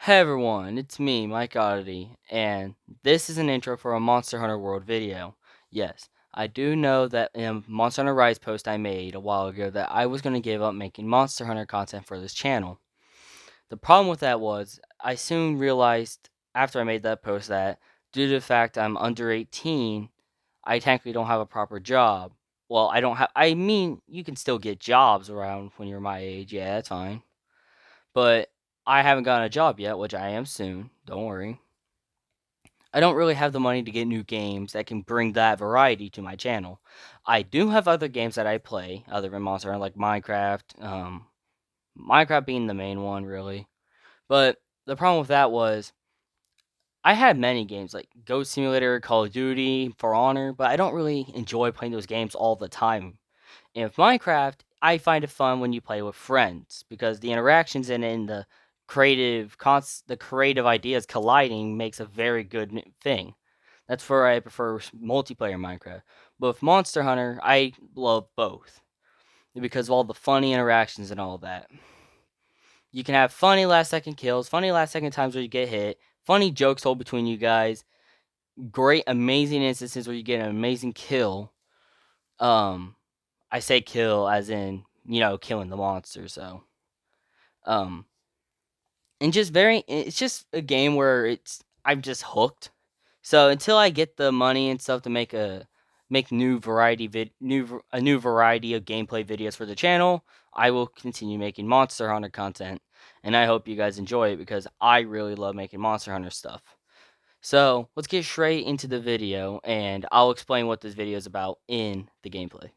Hey everyone, it's me, Mike Oddity, and this is an intro for a Monster Hunter World video. Yes, I do know that in a Monster Hunter Rise post I made a while ago that I was going to give up making Monster Hunter content for this channel. The problem with that was, I soon realized after I made that post that due to the fact I'm under 18, I technically don't have a proper job. Well, I mean, you can still get jobs around when you're my age, yeah, that's fine. But I haven't gotten a job yet, which I am soon. Don't worry. I don't really have the money to get new games that can bring that variety to my channel. I do have other games that I play other than Monster Hunter, like Minecraft. Minecraft being the main one, really. But the problem with that was I had many games like Goat Simulator, Call of Duty, For Honor, but I don't really enjoy playing those games all the time. And with Minecraft, I find it fun when you play with friends because the interactions in it and the creative ideas colliding makes a very good thing. That's where I prefer multiplayer Minecraft. But with Monster Hunter, I love both because of all the funny interactions and all that. You can have funny last second kills, funny last second times where you get hit, funny jokes told between you guys, great amazing instances where you get an amazing kill. Um I say kill as in, killing the monster, so um and it's just a game where I'm just hooked. So until I get the money and stuff to make a new variety of gameplay videos for the channel, I will continue making Monster Hunter content, and I hope you guys enjoy it because I really love making Monster Hunter stuff. So let's get straight into the video, and I'll explain what this video is about in the gameplay.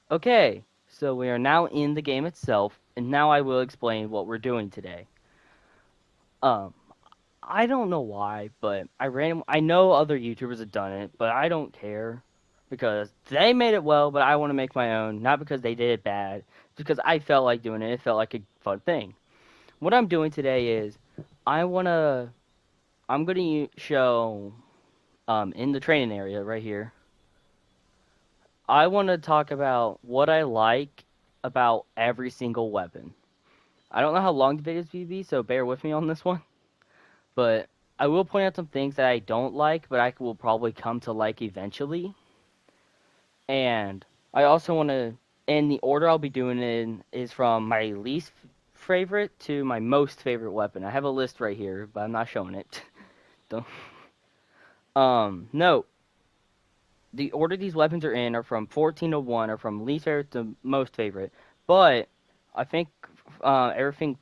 Okay, so we are now in the game itself, and now I will explain what we're doing today. Um, I don't know why, but I know other YouTubers have done it, but I don't care because they made it well, but I want to make my own, not because they did it bad, because I felt like doing it. It felt like a fun thing. What I'm doing today is I wanna I'm gonna show in the training area right here. I want to talk about what I like about every single weapon. I don't know how long the videos will be, so bear with me on this one. But I will point out some things that I don't like, but I will probably come to like eventually. And I also want to, and the order I'll be doing it in is from my least favorite to my most favorite weapon. I have a list right here, but I'm not showing it. Don't. No. The order these weapons are in are from 14 to 1, or from least favorite to most favorite. But I think everything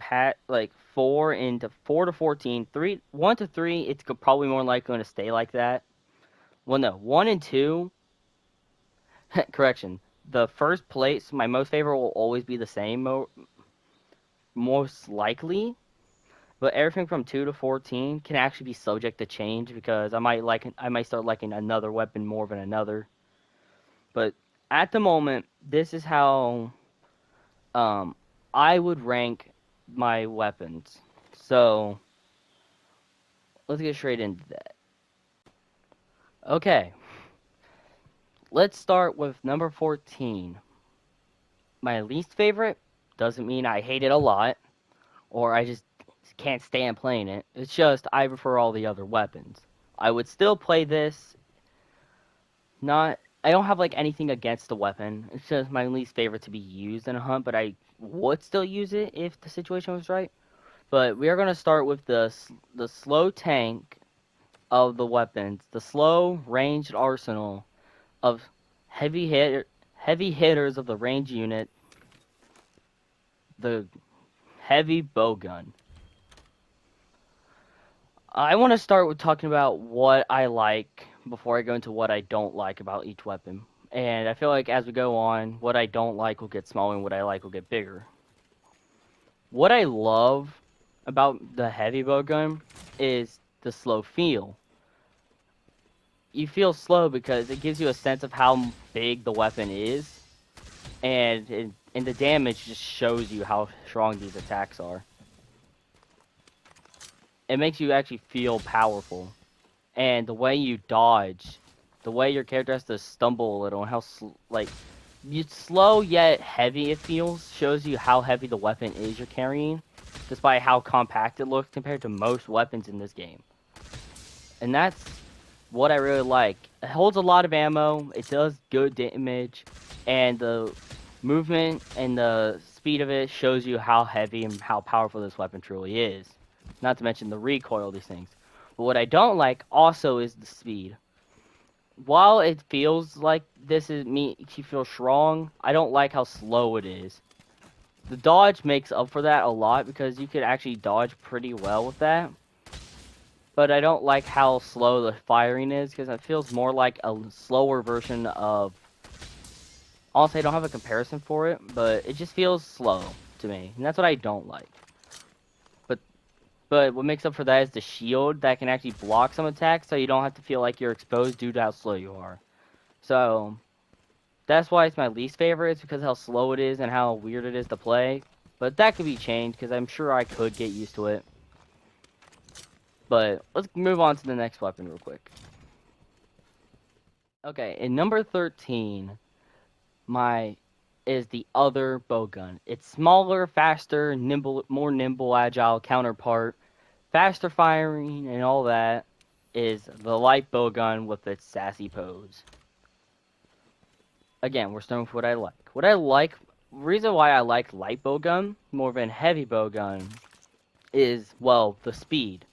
like 4 to 14, 1 to 3, it's probably more likely going to stay like that. Well, no, 1 and 2, correction. The first place, my most favorite will always be the same, most likely. But everything from 2 to 14 can actually be subject to change because I might start liking another weapon more than another. But at the moment, this is how um, I would rank my weapons. So let's get straight into that. Okay, let's start with number 14. My least favorite doesn't mean I hate it a lot or I just can't stand playing it. It's just I prefer all the other weapons. I would still play this. Not I don't have like anything against the weapon. It's just my least favorite to be used in a hunt, but I would still use it if the situation was right. But we are going to start with the slow tank of the weapons, the slow ranged arsenal of heavy hitters of the range unit, the heavy bowgun. I want to start with talking about what I like before I go into what I don't like about each weapon. And I feel like as we go on, what I don't like will get smaller and what I like will get bigger. What I love about the heavy bowgun is the slow feel. You feel slow because it gives you a sense of how big the weapon is, and the damage just shows you how strong these attacks are. It makes you actually feel powerful, and the way you dodge, the way your character has to stumble a little, and how you slow yet heavy it feels, shows you how heavy the weapon is you're carrying. despite how compact it looks compared to most weapons in this game. And that's what I really like. It holds a lot of ammo, it does good damage, and the movement and the speed of it shows you how heavy and how powerful this weapon truly is. Not to mention the recoil of these things. But what I don't like also is the speed. While it feels like this is makes you feel strong, I don't like how slow it is. The dodge makes up for that a lot because you could actually dodge pretty well with that. But I don't like how slow the firing is because it feels more like a slower version of. Honestly, I don't have a comparison for it, but it just feels slow to me, and that's what I don't like. But what makes up for that is the shield that can actually block some attacks, so you don't have to feel like you're exposed due to how slow you are. So that's why it's my least favorite. It's because of how slow it is and how weird it is to play. But that could be changed because I'm sure I could get used to it. But let's move on to the next weapon real quick. Okay, in number 13, my is the other bowgun. It's smaller, faster, nimble, more nimble, agile counterpart, faster firing, and all that is the light bowgun with its sassy pose. Again, we're starting with what I like. What I like, reason why I like light bowgun more than heavy bowgun is, well, the speed.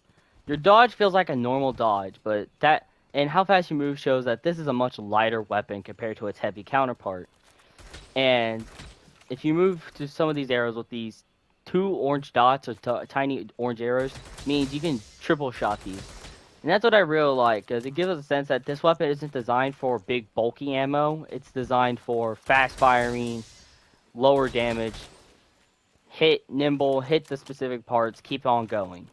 Your dodge feels like a normal dodge, but that and how fast you move shows that this is a much lighter weapon compared to its heavy counterpart. And if you move to some of these arrows with these two orange dots or tiny orange arrows, means you can triple shot these. And that's what I really like, because it gives us a sense that this weapon isn't designed for big bulky ammo. It's designed for fast firing, lower damage, hit nimble, hit the specific parts, keep on going.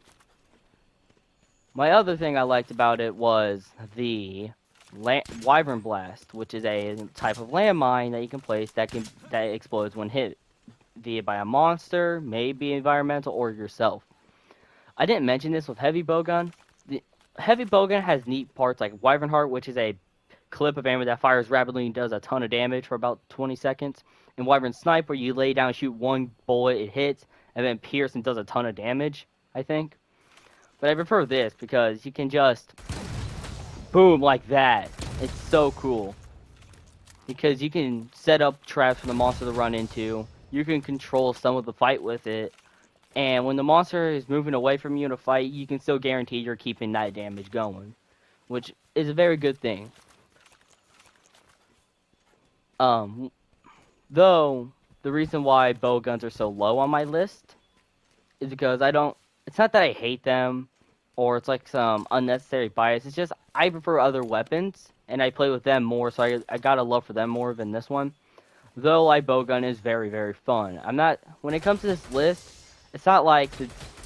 My other thing I liked about it was the Wyvern Blast, which is a type of landmine that you can place that explodes when hit, be it by a monster, maybe environmental, or yourself. I didn't mention this with Heavy Bowgun. The Heavy Bowgun has neat parts like Wyvern Heart, which is a clip of ammo that fires rapidly and does a ton of damage for about 20 seconds. And Wyvern Snipe, where you lay down and shoot one bullet, it hits, and then Pierce and does a ton of damage, I think. But I prefer this because you can just boom like that. It's so cool. Because you can set up traps for the monster to run into. You can control some of the fight with it. And when the monster is moving away from you in a fight, you can still guarantee you're keeping that damage going. Which is a very good thing. Though, the reason why bow guns are so low on my list is because I don't. It's not that I hate them, or it's like some unnecessary bias. It's just I prefer other weapons, and I play with them more, so I got a love for them more than this one. Though light bowgun is very, very fun. I'm not. When it comes to this list, it's not like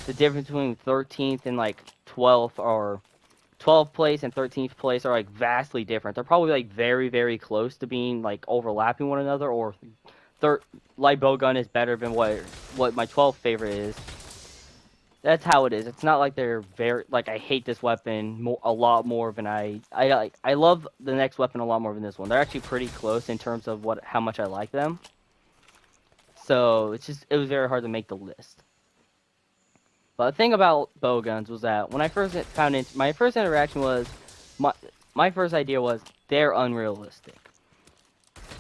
the difference between 13th and like 12th or 12th place and 13th place are like vastly different. They're probably like very, very close to being like overlapping one another, or light bowgun is better than what my 12th favorite is. That's how it is. It's not like they're very like I hate this weapon a lot more than I like. I love the next weapon a lot more than this one. They're actually pretty close in terms of how much I like them. So it was very hard to make the list. But the thing about bowguns was that when I first found it, my first interaction was my my first idea was they're unrealistic.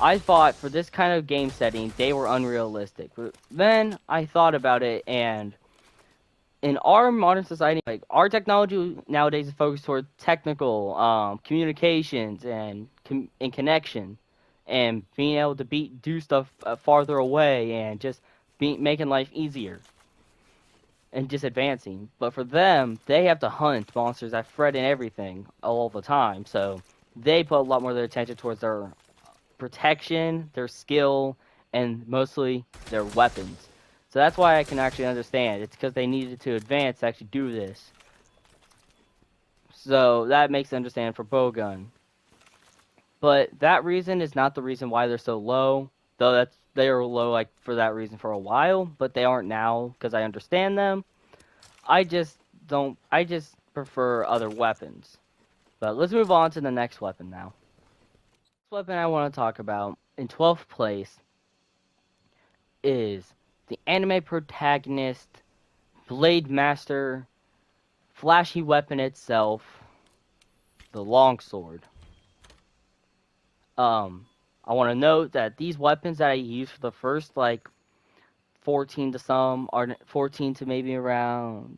I thought for this kind of game setting they were unrealistic. But then I thought about it, and in our modern society, like our technology nowadays is focused toward technical communications and connection, and being able to do stuff farther away and just making life easier and just advancing. But for them, they have to hunt monsters that threaten everything all the time. So they put a lot more of their attention towards their protection, their skill, and mostly their weapons. So that's why I can actually understand. It's because they needed to advance to actually do this. So that makes it understand for bowgun. But that reason is not the reason why they're so low. Though they were low like for that reason for a while, but they aren't now because I understand them. I just don't. I just prefer other weapons. But let's move on to the next weapon now. Next weapon I want to talk about in 12th place is the anime protagonist Blade Master, flashy weapon itself, the longsword. I want to note that these weapons that I use for the first like 14 to some are 14 to maybe around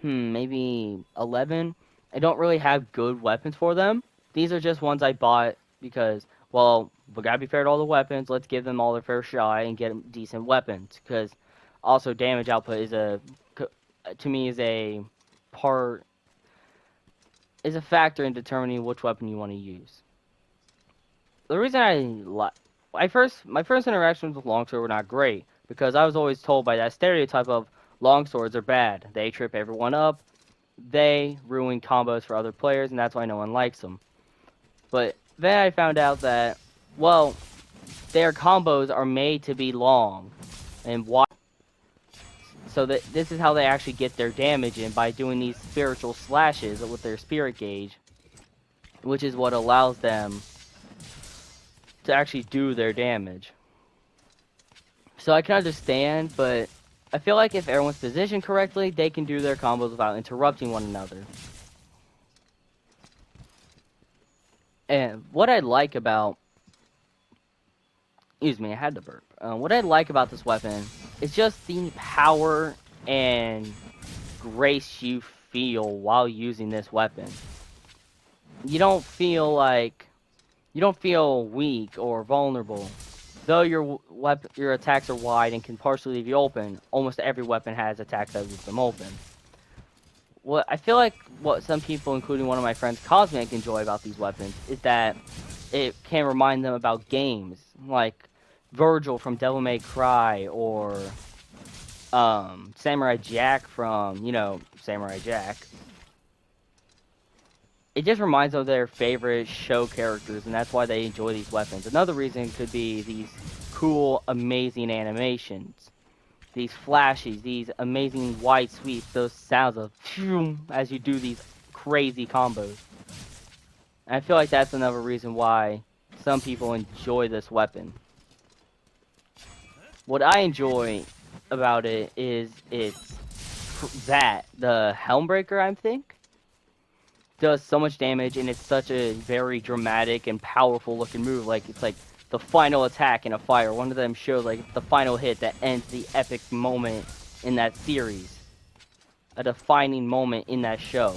maybe 11. I don't really have good weapons for them. These are just ones I bought because, well, we gotta be fair to all the weapons. Let's give them all their fair shot and get them decent weapons. Because also damage output is to me part is a factor in determining which weapon you want to use. The reason my first interactions with longsword were not great because I was always told by that stereotype of longswords are bad. They trip everyone up. They ruin combos for other players, and that's why no one likes them. But then I found out that, well, their combos are made to be long, and why? So that this is how they actually get their damage in by doing these spiritual slashes with their spirit gauge, which is what allows them to actually do their damage. So I can understand, but I feel like if everyone's positioned correctly, they can do their combos without interrupting one another. And what I like about... Excuse me, I had to burp. What I like about this weapon is just the power and grace you feel while using this weapon. You don't feel weak or vulnerable. Though your attacks are wide and can partially leave you open, almost every weapon has attacks that leave them open. I feel like what some people, including one of my friends, Cosmic, enjoy about these weapons is that it can remind them about games, like Virgil from Devil May Cry, or Samurai Jack from, Samurai Jack. It just reminds them of their favorite show characters, and that's why they enjoy these weapons. Another reason could be these cool, amazing animations. These flashes, these amazing wide sweeps, those sounds of as you do these crazy combos. And I feel like that's another reason why some people enjoy this weapon. What I enjoy about it is the Helmbreaker, I think, does so much damage, and it's such a very dramatic and powerful looking move. Like, it's like the final attack in a fire. One of them shows like the final hit that ends the epic moment in that series. A defining moment in that show.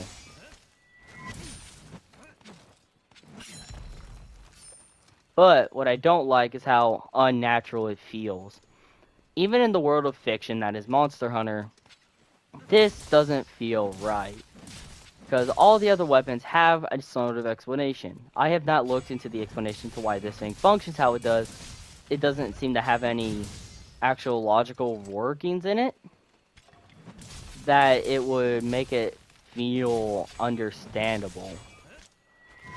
But what I don't like is how unnatural it feels. Even in the world of fiction that is Monster Hunter, this doesn't feel right. Because all the other weapons have a sort of explanation. I have not looked into the explanation to why this thing functions how it does. It doesn't seem to have any actual logical workings in it that it would make it feel understandable.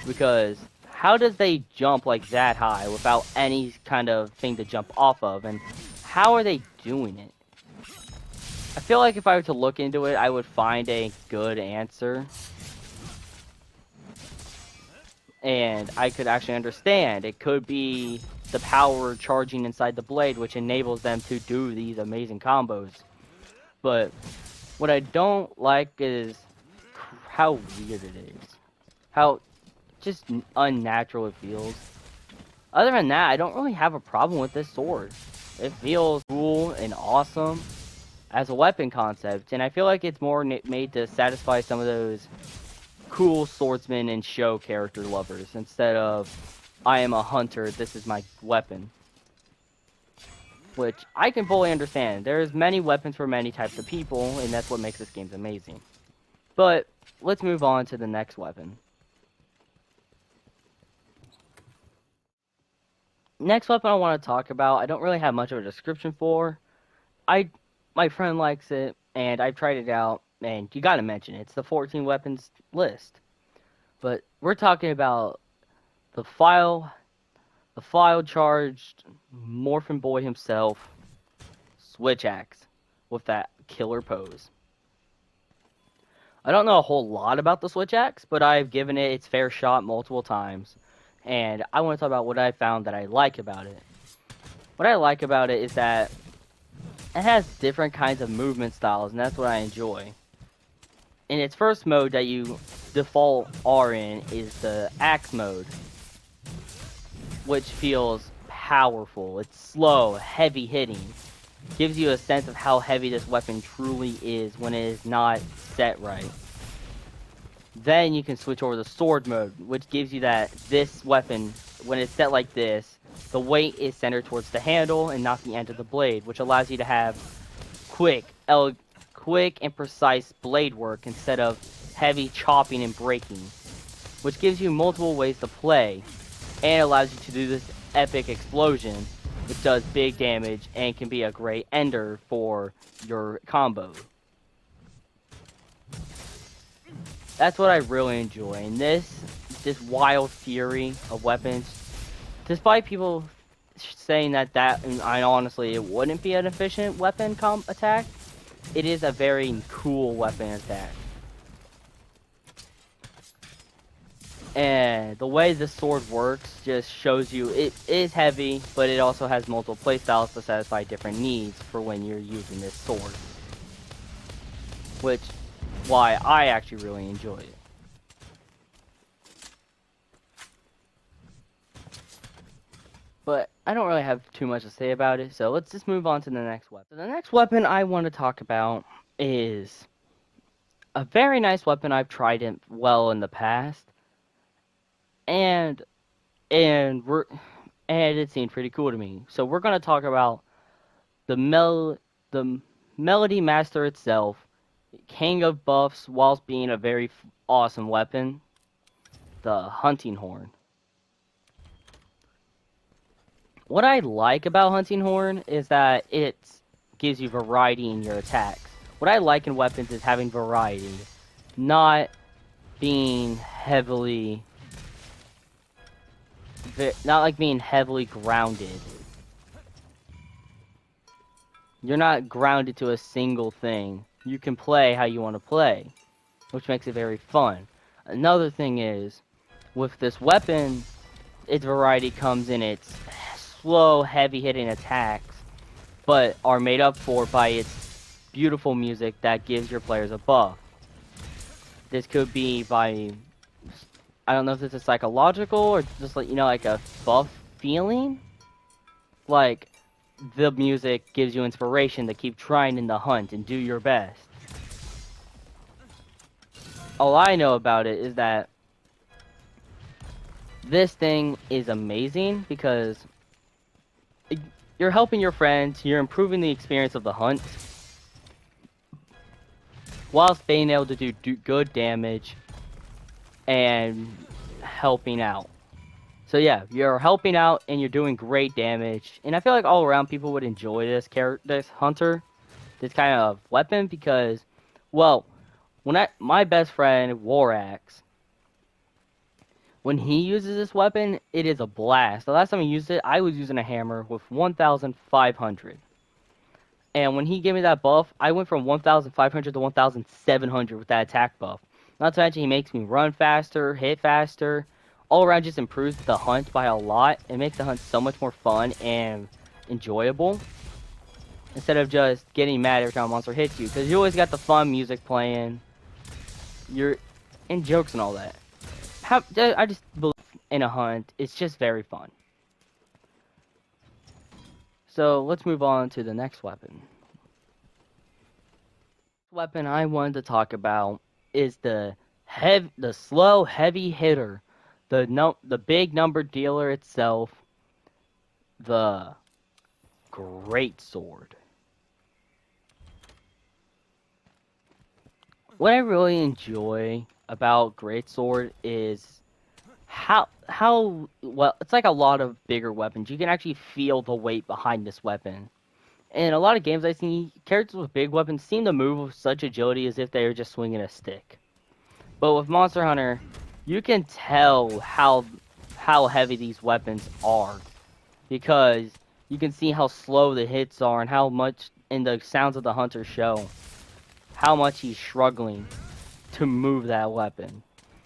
Because how does they jump like that high without any kind of thing to jump off of? And how are they doing it? I feel like if I were to look into it, I would find a good answer. And I could actually understand. It could be the power charging inside the blade, which enables them to do these amazing combos. But what I don't like is how weird it is. How just unnatural it feels. Other than that, I don't really have a problem with this sword. It feels cool and awesome as a weapon concept, and I feel like it's more made to satisfy some of those cool swordsman and show character lovers instead of I am a hunter, this is my weapon. Which I can fully understand. There's many weapons for many types of people, and that's what makes this game amazing. But let's move on to the next weapon. Next weapon I want to talk about, I don't really have much of a description for. My friend likes it, and I've tried it out, and you gotta mention it. It's the 14 weapons list. But we're talking about the file charged Morphin Boy himself, Switch Axe, with that killer pose. I don't know a whole lot about the Switch Axe, but I've given it its fair shot multiple times. And I want to talk about what I found that I like about it. What I like about it is that it has different kinds of movement styles, and that's what I enjoy. In its first mode that you default are in is the axe mode, which feels powerful. It's slow, heavy hitting. Gives you a sense of how heavy this weapon truly is when it is not set right. Then you can switch over to sword mode, which gives you that this weapon, when it's set like this, the weight is centered towards the handle and not the end of the blade, which allows you to have quick and precise blade work instead of heavy chopping and breaking, which gives you multiple ways to play and allows you to do this epic explosion, which does big damage and can be a great ender for your combo. That's what I really enjoy. And this wild fury of weapons, despite people saying that and honestly it wouldn't be an efficient weapon attack, it is a very cool weapon attack. And the way this sword works just shows you it is heavy, but it also has multiple playstyles to satisfy different needs for when you're using this sword. Which, why I actually really enjoy it. But I don't really have too much to say about it, so let's just move on to the next weapon. The next weapon I want to talk about is a very nice weapon I've tried it well in the past, and it seemed pretty cool to me. So we're gonna talk about the Melody Master itself, king of buffs, whilst being a very awesome weapon, the hunting horn. What I like about hunting horn is that it gives you variety in your attacks. What I like in weapons is having variety, not being heavily, not like being heavily grounded. You're not grounded to a single thing. You can play how you want to play, which makes it very fun. Another thing is, with this weapon, its variety comes in its slow, heavy-hitting attacks, but are made up for by its beautiful music that gives your players a buff. This could be by, I don't know if this is psychological or just like, like a buff feeling. Like, the music gives you inspiration to keep trying in the hunt and do your best. All I know about it is that this thing is amazing because you're helping your friends, you're improving the experience of the hunt, whilst being able to do good damage and helping out. So yeah, you're helping out and you're doing great damage, and I feel like all around people would enjoy this hunter, this kind of weapon, because, well, my best friend Warax, when he uses this weapon, it is a blast. The last time he used it, I was using a hammer with 1,500. And when he gave me that buff, I went from 1,500 to 1,700 with that attack buff. Not to mention he makes me run faster, hit faster. All around just improves the hunt by a lot. It makes the hunt so much more fun and enjoyable. Instead of just getting mad every time a monster hits you. Because you always got the fun music playing. And jokes and all that. I just believe in a hunt. It's just very fun. So let's move on to the next weapon. The weapon I wanted to talk about is the slow heavy hitter, the big number dealer itself, the great sword. What I really enjoy about great sword is how well, it's like a lot of bigger weapons. You can actually feel the weight behind this weapon. In a lot of games I see, characters with big weapons seem to move with such agility as if they are just swinging a stick. But with Monster Hunter, you can tell how heavy these weapons are, because you can see how slow the hits are and how much, and the sounds of the hunter show how much he's struggling to move that weapon.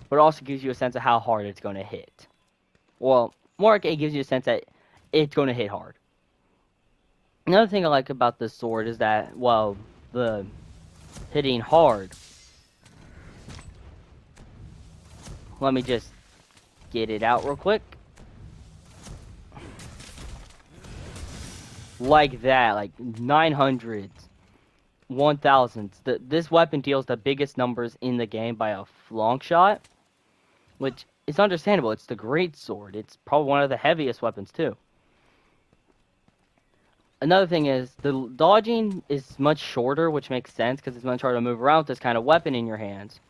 But it also gives you a sense of how hard it's going to hit. Well, more like it gives you a sense that it's going to hit hard. Another thing I like about this sword is that, well, the hitting hard. Let me just get it out real quick. Like that, like 900s, 1000s. This weapon deals the biggest numbers in the game by a long shot, which is understandable. It's the great sword. It's probably one of the heaviest weapons too. Another thing is the dodging is much shorter, which makes sense because it's much harder to move around with this kind of weapon in your hands.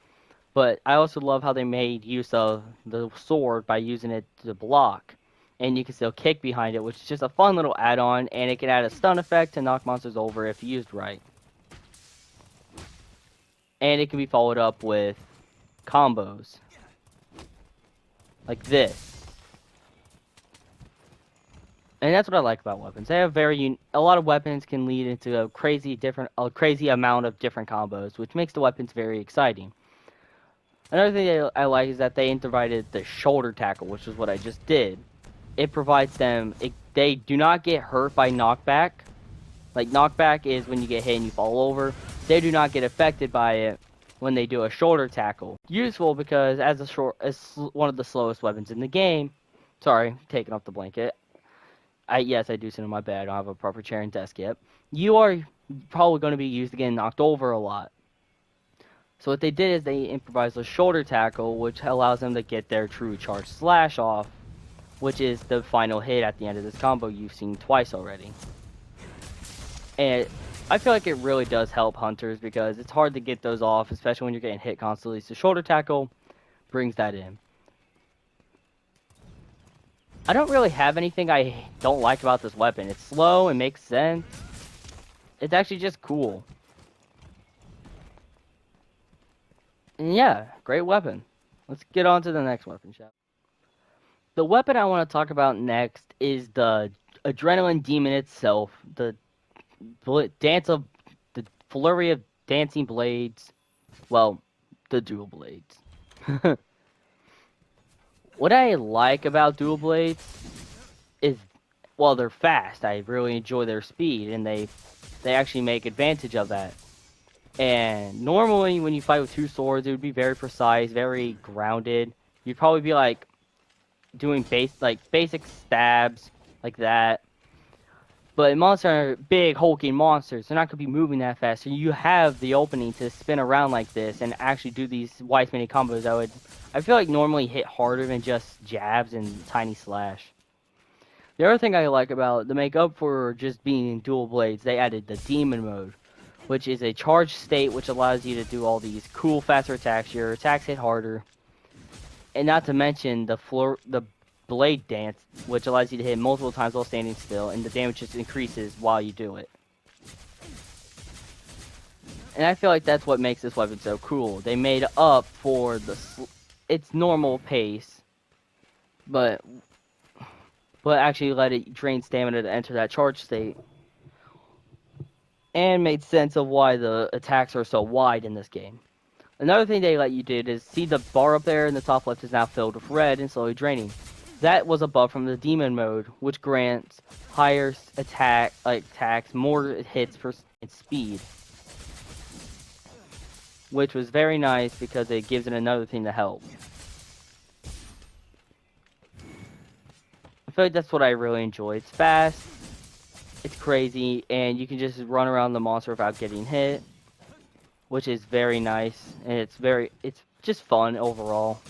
But I also love how they made use of the sword by using it to block. And you can still kick behind it, which is just a fun little add-on, and it can add a stun effect to knock monsters over if used right. And it can be followed up with combos. Like this. And that's what I like about weapons. They have a lot of weapons can lead into a crazy amount of different combos, which makes the weapons very exciting. Another thing I like is that they provided the shoulder tackle, which is what I just did. It provides them, they do not get hurt by knockback. Like, knockback is when you get hit and you fall over. They do not get affected by it when they do a shoulder tackle. Useful because as one of the slowest weapons in the game. Sorry, taking off the blanket. Yes, I do sit in my bed. I don't have a proper chair and desk yet. You are probably going to be used to getting knocked over a lot. So what they did is they improvised a shoulder tackle, which allows them to get their true charge slash off, which is the final hit at the end of this combo you've seen twice already. And I feel like it really does help hunters because it's hard to get those off, especially when you're getting hit constantly. So shoulder tackle brings that in. I don't really have anything I don't like about this weapon. It's slow, it makes sense. It's actually just cool. And yeah, great weapon. Let's get on to the next weapon, shall we? The weapon I want to talk about next is the Adrenaline Demon itself, the the flurry of dancing blades. Well, the dual blades. What I like about dual blades is, well, they're fast. I really enjoy their speed, and they actually make advantage of that. And normally, when you fight with two swords, it would be very precise, very grounded. You'd probably be like doing basic stabs like that. But monsters are big, hulking monsters. They're not going to be moving that fast. So you have the opening to spin around like this and actually do these wide mini combos that I feel like normally hit harder than just jabs and tiny slash. The other thing I like about the make up for just being dual blades, they added the demon mode, which is a charged state which allows you to do all these cool faster attacks. Your attacks hit harder. And not to mention the blade dance, which allows you to hit multiple times while standing still, and the damage just increases while you do it. And I feel like that's what makes this weapon so cool. They made up for its normal pace, but actually let it drain stamina to enter that charge state, and made sense of why the attacks are so wide in this game. Another thing they let you do is see the bar up there in the top left is now filled with red and slowly draining. That was a buff from the demon mode, which grants higher attacks, more hits per speed, which was very nice because it gives it another thing to help. I feel like that's what I really enjoy. It's fast, it's crazy, and you can just run around the monster without getting hit, which is very nice, and it's just fun overall.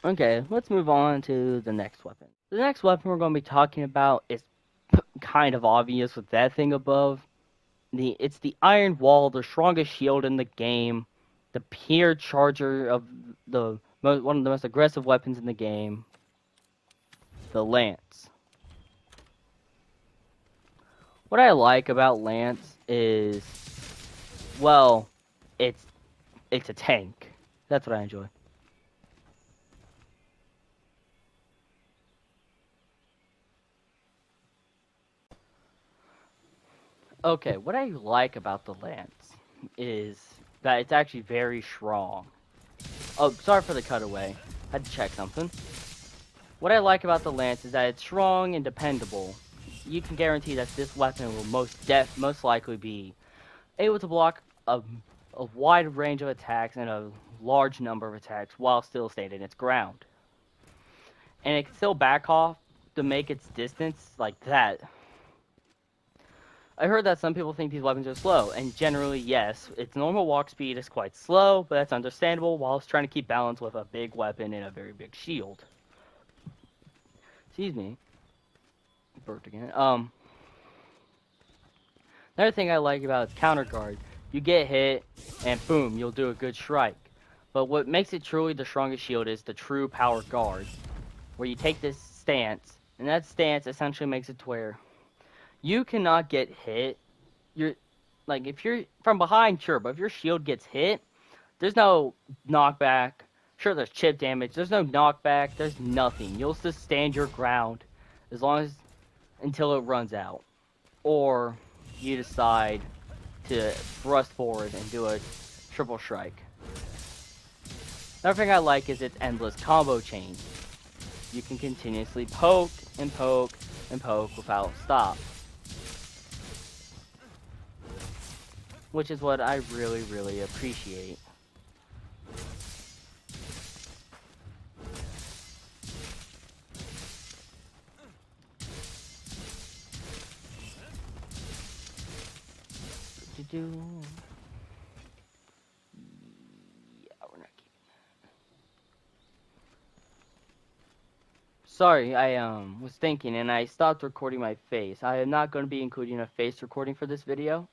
Okay, let's move on to the next weapon. The next weapon we're going to be talking about is kind of obvious with that thing above. It's the Iron Wall, the strongest shield in the game, the pure charger of one of the most aggressive weapons in the game, the Lance. What I like about Lance is, well, it's a tank. That's what I enjoy. Okay, what I like about the Lance is that it's actually very strong. Oh, sorry for the cutaway. I had to check something. What I like about the lance is that it's strong and dependable. You can guarantee that this weapon will most likely be able to block a wide range of attacks and a large number of attacks while still staying in its ground. And it can still back off to make its distance like that. I heard that some people think these weapons are slow, and generally, yes, its normal walk speed is quite slow, but that's understandable while it's trying to keep balance with a big weapon and a very big shield. Excuse me. Burped again. Another thing I like about its counter guard, you get hit, and boom, you'll do a good strike. But what makes it truly the strongest shield is the true power guard, where you take this stance, and that stance essentially makes it to where you cannot get hit. You're like if you're from behind, sure, but if your shield gets hit, there's no knockback. Sure, there's chip damage. There's no knockback. There's nothing. You'll just stand your ground as long as until it runs out, or you decide to thrust forward and do a triple strike. Another thing I like is its endless combo chain. You can continuously poke and poke and poke without stop, which is what I really, really appreciate. Yeah, we're not keeping that. Sorry, I was thinking and I stopped recording my face. I am not going to be including a face recording for this video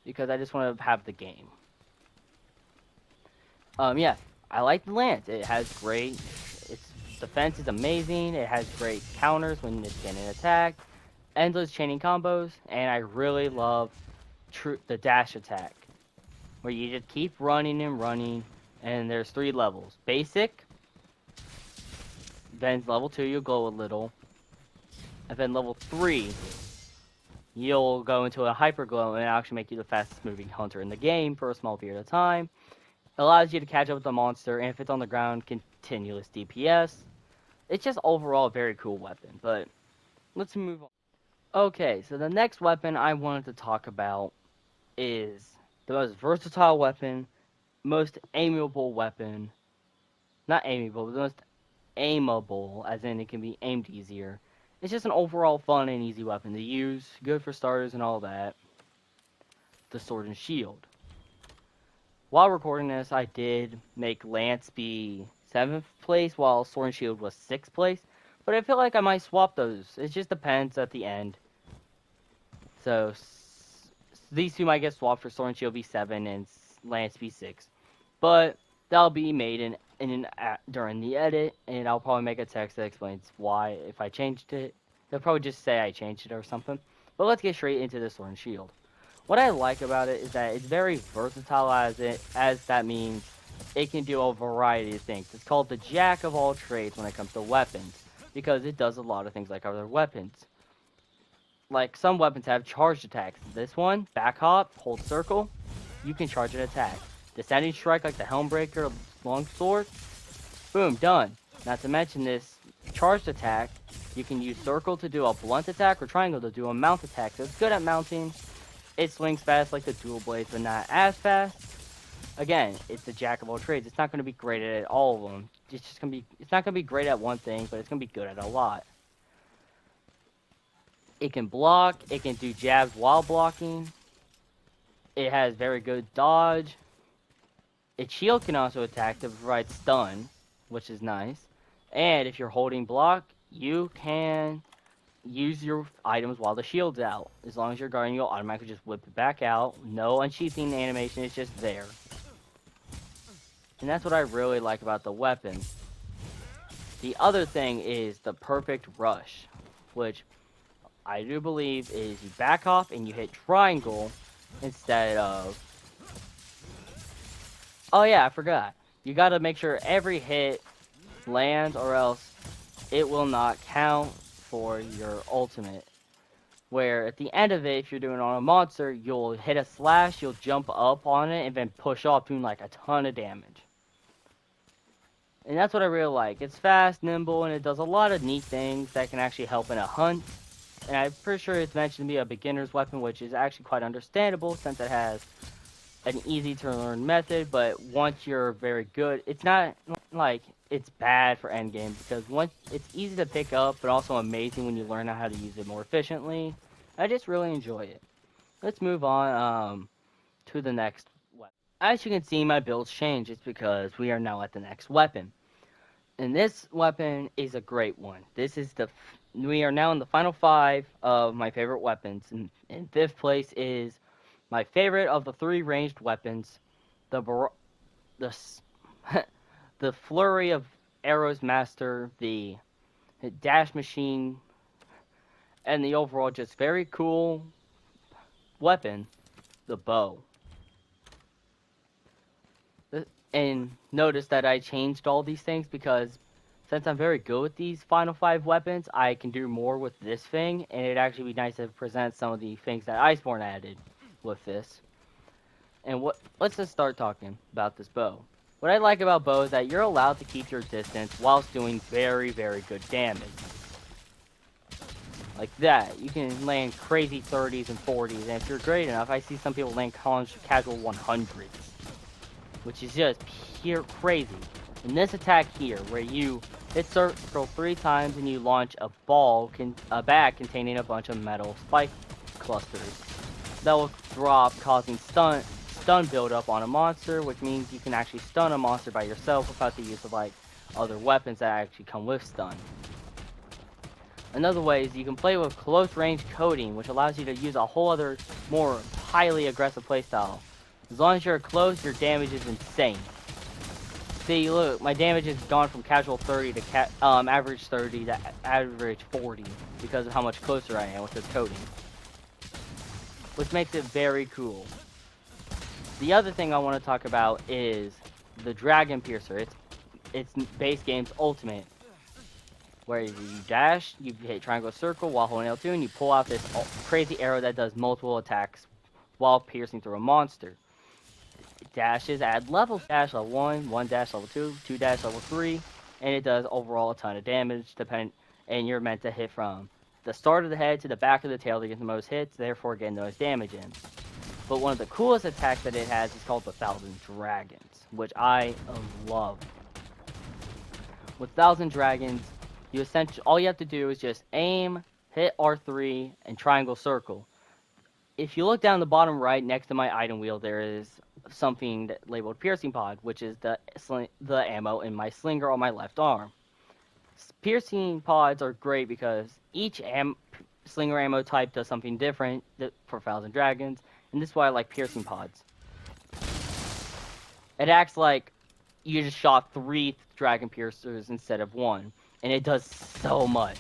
because I just want to have the game. Yeah, I like the lance. It has great. Its defense is amazing. It has great counters when it's getting attacked, endless chaining combos, and I really love the dash attack, where you just keep running and running. And there's 3 levels: basic, then level 2 you'll glow a little, and then level 3 you'll go into a hyper glow and it'll actually make you the fastest moving hunter in the game for a small period of time. It allows you to catch up with the monster, and if it's on the ground, continuous DPS. It's just overall a very cool weapon, but let's move on. Okay, so the next weapon I wanted to talk about is the most versatile weapon, most aimable weapon. Not aimable, but the most aimable, as in it can be aimed easier. It's just an overall fun and easy weapon to use, good for starters and all that. The Sword and Shield. While recording this, I did make Lance be 7th place, while Sword and Shield was 6th place. But I feel like I might swap those. It just depends at the end. So these two might get swapped for Sword and Shield V7 and Lance V6. But that'll be made during the edit, and I'll probably make a text that explains why if I changed it. They'll probably just say I changed it or something. But let's get straight into the Sword and Shield. What I like about it is that it's very versatile, as that means it can do a variety of things. It's called the jack of all trades when it comes to weapons, because it does a lot of things like other weapons. Like some weapons have charged attacks. This one, back hop, hold circle, you can charge an attack. Descending strike like the Helmbreaker longsword, boom, done. Not to mention this charged attack, you can use circle to do a blunt attack or triangle to do a mount attack. So it's good at mounting. It swings fast like the dual blades, but not as fast. Again, it's the jack of all trades. It's not going to be great at all of them. It's not going to be great at one thing, but it's going to be good at a lot. It can block. It can do jabs while blocking. It has very good dodge. Its shield can also attack to provide stun, which is nice. And if you're holding block, you can use your items while the shield's out. As long as you're guarding, you'll automatically just whip it back out. No unsheathing animation, it's just there. And that's what I really like about the weapon. The other thing is the perfect rush, which I do believe is you back off and you hit triangle instead of... Oh yeah, I forgot. You gotta make sure every hit lands or else it will not count for your ultimate. Where at the end of it, if you're doing it on a monster, you'll hit a slash, you'll jump up on it, and then push off doing like a ton of damage. And that's what I really like. It's fast, nimble, and it does a lot of neat things that can actually help in a hunt. And I'm pretty sure it's mentioned to be a beginner's weapon, which is actually quite understandable since it has an easy to learn method. But once you're very good, it's not like it's bad for endgame because once it's easy to pick up, but also amazing when you learn how to use it more efficiently. I just really enjoy it. Let's move on to the next weapon. As you can see, my build's changed. It's because we are now at the next weapon. And this weapon is a great one. We are now in the final five of my favorite weapons. And in fifth place is my favorite of the three ranged weapons, the the the flurry of arrows master, the dash machine, and the overall just very cool weapon, the bow. And notice that I changed all these things because since I'm very good with these final five weapons, I can do more with this thing, and it'd actually be nice to present some of the things that Iceborne added with this. And let's just start talking about this bow. What I like about bow is that you're allowed to keep your distance whilst doing very, very good damage. Like that, you can land crazy 30s and 40s, and if you're great enough, I see some people land casual 100s, which is just pure crazy. And this attack here, where you hit circle 3 times and you launch a bag containing a bunch of metal spike clusters that will drop, causing stun buildup on a monster, which means you can actually stun a monster by yourself without the use of like other weapons that actually come with stun. Another way is you can play with close range coding, which allows you to use a whole other, more highly aggressive playstyle. As long as you're close, your damage is insane. See, look, my damage has gone from casual 30 to average 30 to average 40 because of how much closer I am with this coding, which makes it very cool. The other thing I want to talk about is the Dragon Piercer. It's base game's ultimate, where you dash, you hit triangle circle while holding L2, and you pull out this crazy arrow that does multiple attacks while piercing through a monster. Dashes add levels. Dash level 1, 1 dash level 2, 2 dash level 3, and it does overall a ton of damage, and you're meant to hit from the start of the head to the back of the tail to get the most hits, therefore getting those damage in. But one of the coolest attacks that it has is called the Thousand Dragons, which I love. With Thousand Dragons, all you have to do is just aim, hit R3, and triangle circle. If you look down the bottom right next to my item wheel, there is something labeled Piercing Pod, which is the ammo in my slinger on my left arm. Piercing Pods are great because each slinger ammo type does something different for Thousand Dragons, and this is why I like Piercing Pods. It acts like you just shot 3 Dragon Piercers instead of 1, and it does so much.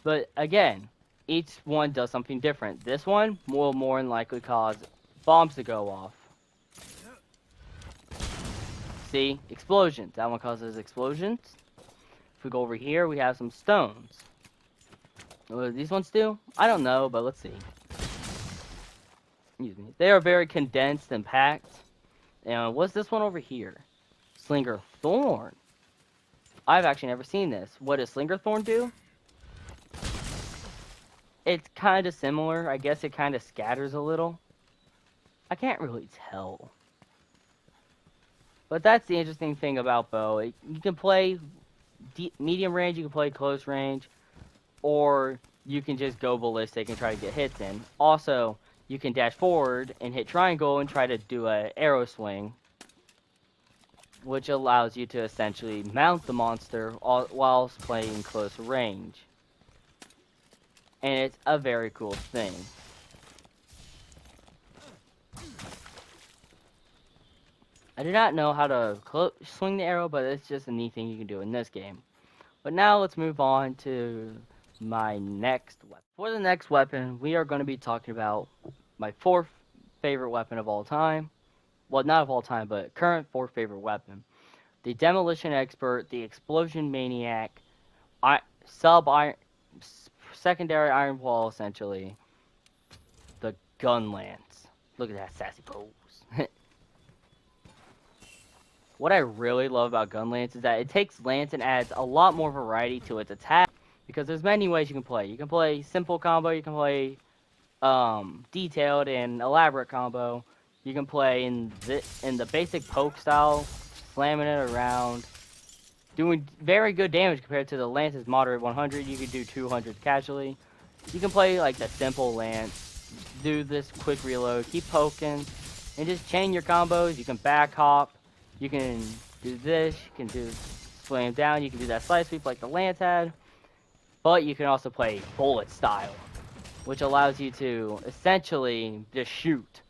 But again, each one does something different. This one will more than likely cause bombs to go off. See? Explosions. That one causes explosions. If we go over here, we have some stones. What do these ones do? I don't know, but let's see. Excuse me. They are very condensed and packed. And what's this one over here? Slinger Thorn. I've actually never seen this. What does Slinger Thorn do? It's kind of similar. I guess it kind of scatters a little. I can't really tell. But that's the interesting thing about bow. You can play medium range, you can play close range, or you can just go ballistic and try to get hits in. Also, you can dash forward and hit triangle and try to do an arrow swing, which allows you to essentially mount the monster whilst playing close range. And it's a very cool thing. I do not know how to swing the arrow, but it's just a neat thing you can do in this game. But now let's move on to my next weapon. For the next weapon, we are going to be talking about my fourth favorite weapon of all time. Well, not of all time, but current fourth favorite weapon. The Demolition Expert, the Explosion Maniac, secondary Iron Wall, essentially. The Gunlance. Look at that sassy pose. What I really love about Gunlance is that it takes Lance and adds a lot more variety to its attack, because there's many ways you can play. You can play simple combo, you can play detailed and elaborate combo. You can play in the basic poke style, slamming it around, doing very good damage compared to the Lance's moderate 100. You can do 200 casually. You can play like the simple Lance, do this quick reload, keep poking, and just chain your combos. You can back hop, you can do this, you can do slam down, you can do that side sweep like the Lance had, but you can also play bullet style, which allows you to essentially just shoot.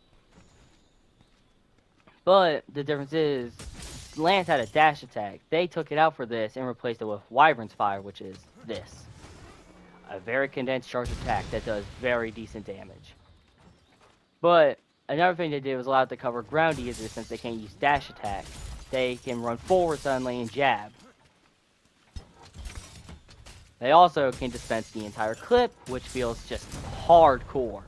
But the difference is, Lance had a dash attack. They took it out for this and replaced it with Wyvern's Fire, which is this. A very condensed charge attack that does very decent damage. But another thing they did was allow it to cover ground easier since they can't use dash attack. They can run forward suddenly and jab. They also can dispense the entire clip, which feels just hardcore.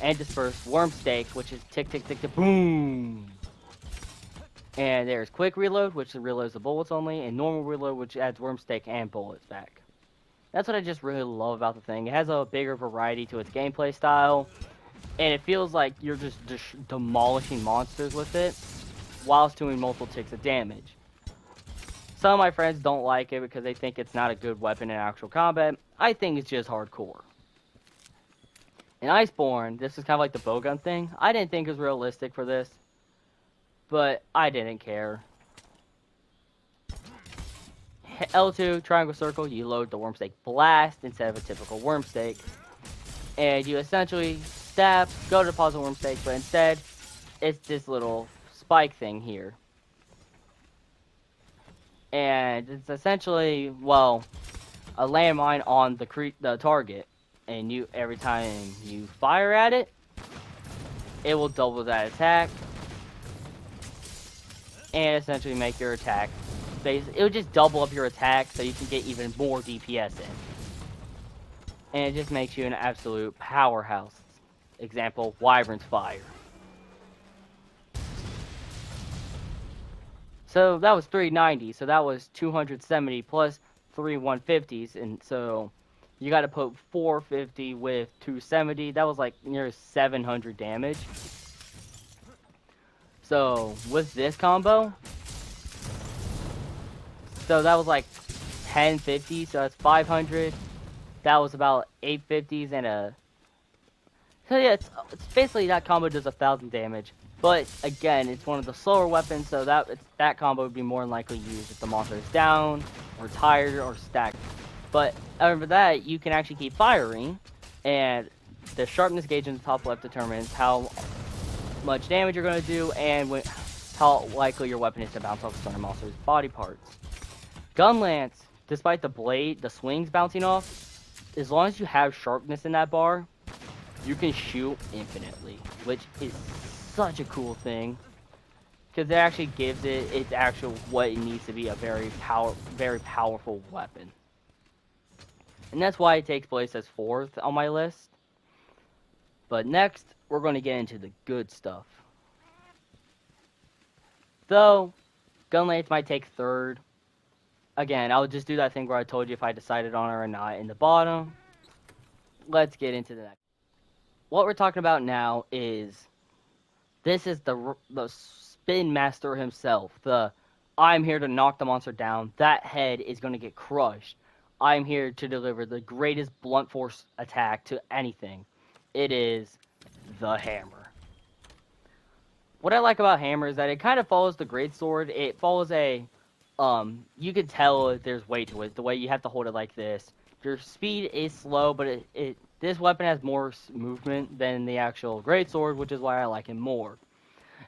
And disperse worm stakes, which is tick tick tick tick boom. And there's quick reload, which reloads the bullets only, and normal reload, which adds worm stake and bullets back. That's what I just really love about the thing. It has a bigger variety to its gameplay style, and it feels like you're just demolishing monsters with it, whilst doing multiple ticks of damage. Some of my friends don't like it because they think it's not a good weapon in actual combat. I think it's just hardcore. In Iceborne, this is kind of like the bowgun thing. I didn't think it was realistic for this, but I didn't care. L2, triangle circle, you load the worm stake blast instead of a typical worm stake. And you essentially stab, go to deposit worm stake, but instead, it's this little spike thing here. And it's essentially, well, a landmine on the target. And every time you fire at it, it will double that attack. And essentially make your attack. It will just double up your attack so you can get even more DPS in. And it just makes you an absolute powerhouse. Example, Wyvern's Fire. So that was 390, so that was 270 plus 3 150s, and so you got to put 450 with 270. That was like near 700 damage. So with this combo, so that was like 1050, so that's 500. That was about 850s and a. So yeah, it's basically that combo does 1,000 damage. But again, it's one of the slower weapons, so that combo would be more than likely used if the monster is down, or tired, or stacked. But over that, you can actually keep firing, and the sharpness gauge in the top left determines how much damage you're going to do and how likely your weapon is to bounce off certain monster's body parts. Gunlance, despite the blade, the swings bouncing off, as long as you have sharpness in that bar, you can shoot infinitely, which is such a cool thing, because it actually gives it its actual what it needs to be, a very powerful weapon. And that's why it takes place as 4th on my list. But next, we're going to get into the good stuff. Though, Gunlance might take 3rd. Again, I'll just do that thing where I told you if I decided on it or not in the bottom. Let's get into the next. What we're talking about now is, this is the spin master himself. I'm here to knock the monster down. That head is going to get crushed. I'm here to deliver the greatest blunt force attack to anything. It is the hammer. What I like about hammer is that it kind of follows the greatsword. It follows a, you can tell there's weight to it. The way you have to hold it like this. Your speed is slow, but this weapon has more movement than the actual greatsword, which is why I like it more.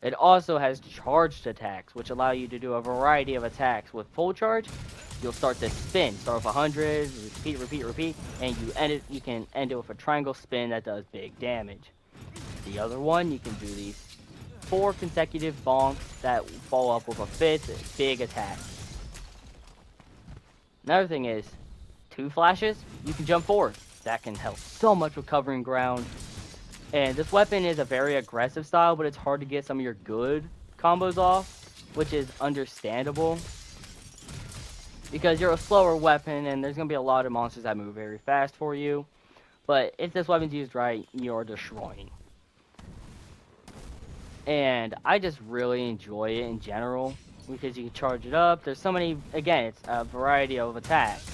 It also has charged attacks, which allow you to do a variety of attacks. With full charge, you'll start this spin. Start with 100, repeat, and you can end it with a triangle spin that does big damage. The other one, you can do these 4 consecutive bonks that follow up with a 5th big attack. Another thing is, 2 flashes, you can jump forward. That can help so much with covering ground. And this weapon is a very aggressive style, but it's hard to get some of your good combos off. which is understandable because you're a slower weapon and there's going to be a lot of monsters that move very fast for you. But if this weapon's used right, you're destroying. And I just really enjoy it in general because you can charge it up. There's so many, again, it's a variety of attacks.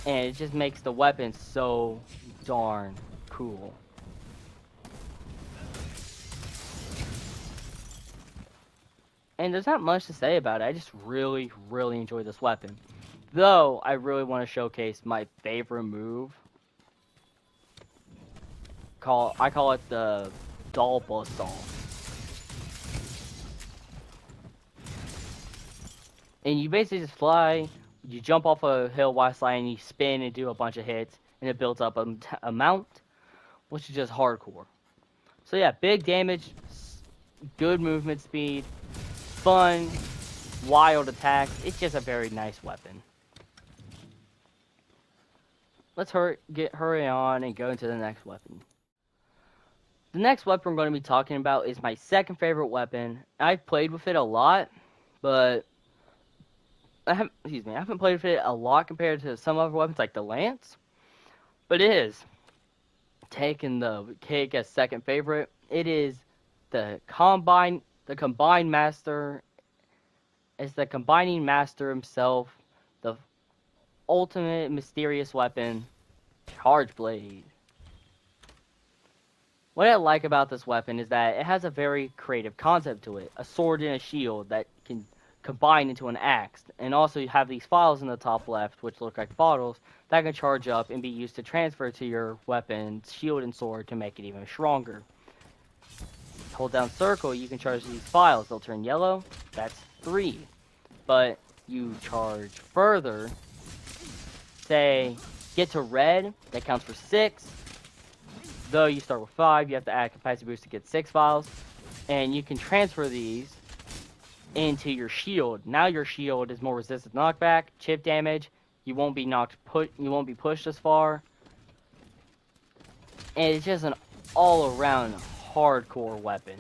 And it just makes the weapon so darn cool. And there's not much to say about it. I just really, really enjoy this weapon. Though, I really want to showcase my favorite move. I call it the doll buzzsaw. And you basically just fly, you jump off a hill while sliding, you spin and do a bunch of hits, and it builds up a mount, which is just hardcore. So yeah, big damage, good movement speed, fun, wild attacks. It's just a very nice weapon. Let's hurry on and go into the next weapon. The next weapon we're going to be talking about is my second favorite weapon. I've played with it a lot, but I haven't played with it a lot compared to some other weapons like the lance. But it is taking the cake as second favorite. It is the combined master. It's the combining master himself, the ultimate mysterious weapon, Charge Blade. What I like about this weapon is that it has a very creative concept to it. A sword and a shield that can combine into an axe. And also you have these files in the top left, which look like bottles, that can charge up and be used to transfer to your weapon's shield and sword to make it even stronger. Hold down circle, you can charge these files. They'll turn yellow. That's 3. But you charge further, say, get to red, that counts for 6. Though you start with 5, you have to add capacity boost to get 6 files. And you can transfer these into your shield. Now your shield is more resistant to knockback, chip damage. You won't be pushed as far. And it's just an all-around hardcore weapon.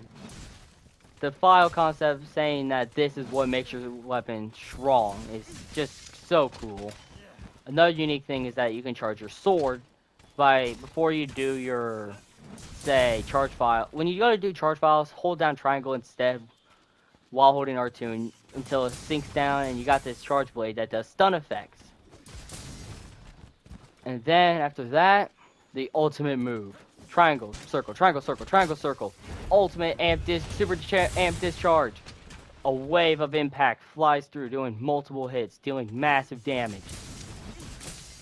The file concept saying that this is what makes your weapon strong is just so cool. Another unique thing is that you can charge your sword before you do your, say, charge file. When you go to do charge files, hold down triangle instead while holding R2 until it sinks down, and you got this charge blade that does stun effects. And then after that, the ultimate move. Triangle, circle, triangle, circle, triangle, circle. Ultimate super amp discharge. A wave of impact flies through, doing multiple hits, dealing massive damage.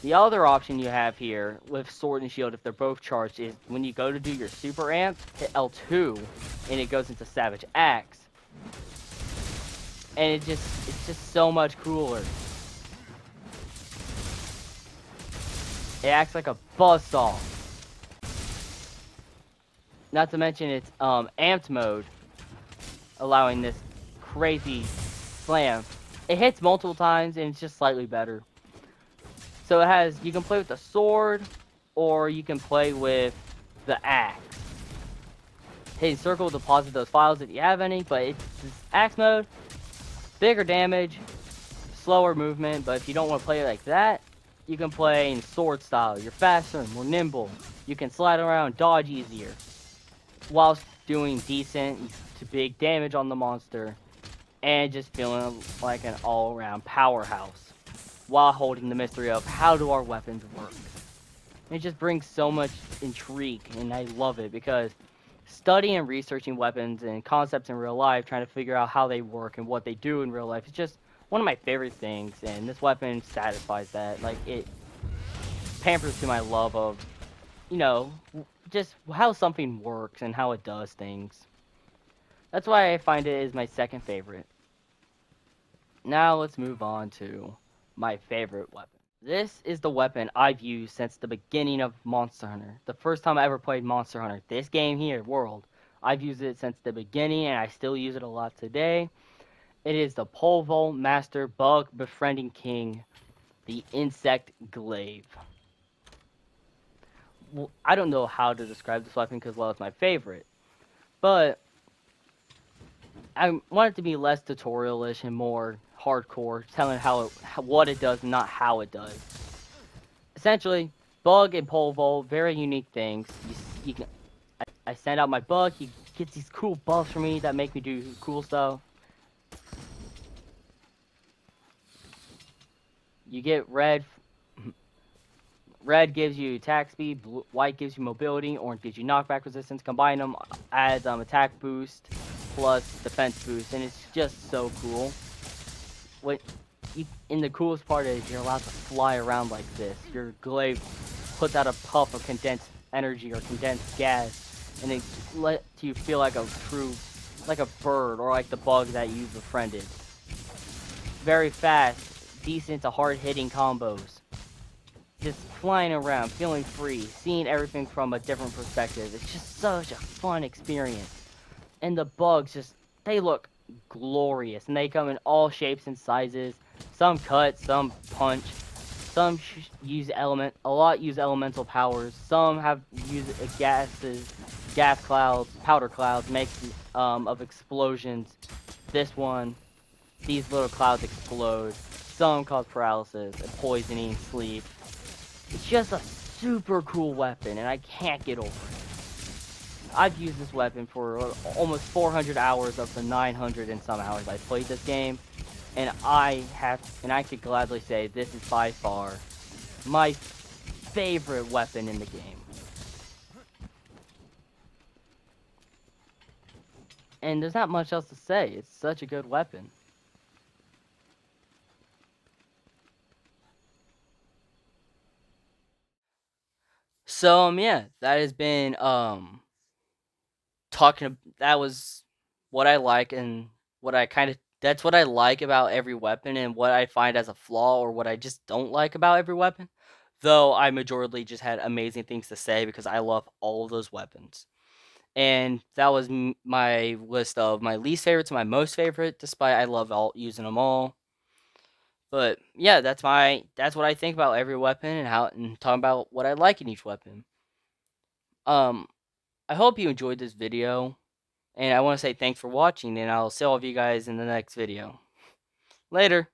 The other option you have here with sword and shield, if they're both charged, is when you go to do your super amp, hit L2, and it goes into Savage Axe. And it's just so much cooler. It acts like a buzzsaw. Not to mention it's amped mode, allowing this crazy slam. It hits multiple times and it's just slightly better. So you can play with the sword, or you can play with the axe. Hitting circle to deposit those files if you have any, but it's axe mode, bigger damage, slower movement, but if you don't want to play it like that, you can play in sword style. You're faster, more nimble. You can slide around, dodge easier, whilst doing decent to big damage on the monster, and just feeling like an all-around powerhouse, while holding the mystery of how do our weapons work. It just brings so much intrigue, and I love it, because studying and researching weapons and concepts in real life, trying to figure out how they work and what they do in real life, is just one of my favorite things, and this weapon satisfies that. Like, it pampers to my love of, just how something works and how it does things. That's why I find it is my second favorite. Now let's move on to my favorite weapon. This is the weapon I've used since the beginning of Monster Hunter. The first time I ever played Monster Hunter. This game here, World. I've used it since the beginning, and I still use it a lot today. It is the Pole Vault Master Bug Befriending King, the Insect Glaive. Well, I don't know how to describe this weapon because, well, it's my favorite. But I want it to be less tutorialish and more hardcore, telling what it does, not how it does. Essentially, bug and pole vault, very unique things. You can, I send out my bug, he gets these cool buffs for me that make me do cool stuff. You get red. Red gives you attack speed, white gives you mobility, orange gives you knockback resistance. Combine them, adds attack boost plus defense boost, and it's just so cool. And the coolest part is you're allowed to fly around like this. Your glaive puts out a puff of condensed energy or condensed gas, and it lets you feel like like a bird or like the bug that you befriended. Very fast, decent to hard-hitting combos. Just flying around, feeling free, seeing everything from a different perspective. It's just such a fun experience. And the bugs they look glorious, and they come in all shapes and sizes. Some cut, some punch, some a lot use elemental powers. Some use gas clouds, powder clouds, of explosions. This one, these little clouds explode. Some cause paralysis, and poisoning, sleep. It's just a super cool weapon, and I can't get over it. I've used this weapon for almost 400 hours of the 900 and some hours I played this game, and I could gladly say this is by far my favorite weapon in the game. And there's not much else to say. It's such a good weapon. So yeah, that has been that was what I like and what I kind of that's what I like about every weapon and what I find as a flaw or what I just don't like about every weapon. Though I majorly just had amazing things to say because I love all of those weapons. And that was my list of my least favorite to my most favorite, despite I love using them all. But yeah, that's what I think about every weapon and talking about what I like in each weapon. Um, I hope you enjoyed this video, and I want to say thanks for watching, and I'll see all of you guys in the next video. Later.